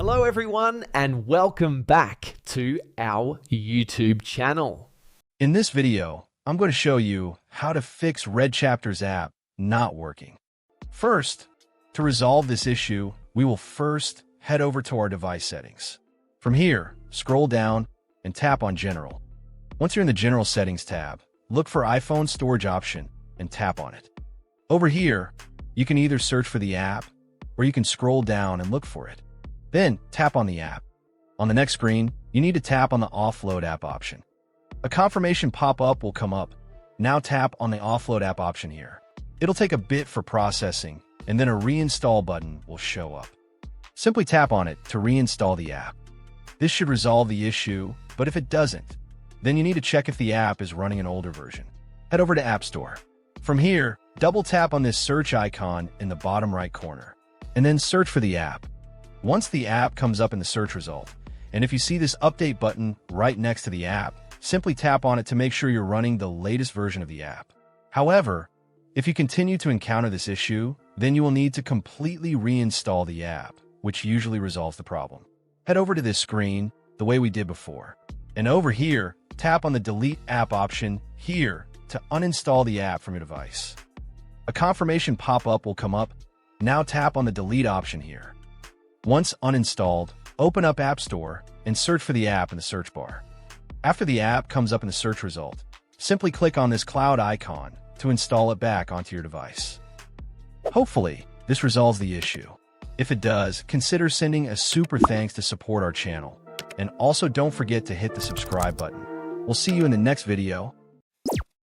Hello everyone and welcome back to our YouTube channel. In this video, I'm going to show you how to fix RedChapters app not working. First, to resolve this issue, we will first head over to our device settings. From here, scroll down and tap on General. Once you're in the General Settings tab, look for iPhone Storage option and tap on it. Over here, you can either search for the app or you can scroll down and look for it. Then tap on the app. On the next screen, you need to tap on the Offload app option. A confirmation pop-up will come up. Now tap on the Offload app option here. It'll take a bit for processing, and then a reinstall button will show up. Simply tap on it to reinstall the app. This should resolve the issue, but if it doesn't, then you need to check if the app is running an older version. Head over to App Store. From here, double tap on this search icon in the bottom right corner, and then search for the app. Once the app comes up in the search result, and if you see this update button right next to the app, simply tap on it to make sure you're running the latest version of the app. However, if you continue to encounter this issue, then you will need to completely reinstall the app, which usually resolves the problem. Head over to this screen the way we did before, and over here, tap on the Delete App option here to uninstall the app from your device. A confirmation pop-up will come up. Now tap on the Delete option here. Once uninstalled, open up App Store and search for the app in the search bar. After the app comes up in the search result, simply click on this cloud icon to install it back onto your device. Hopefully, this resolves the issue. If it does, consider sending a super thanks to support our channel. And also don't forget to hit the subscribe button. We'll see you in the next video.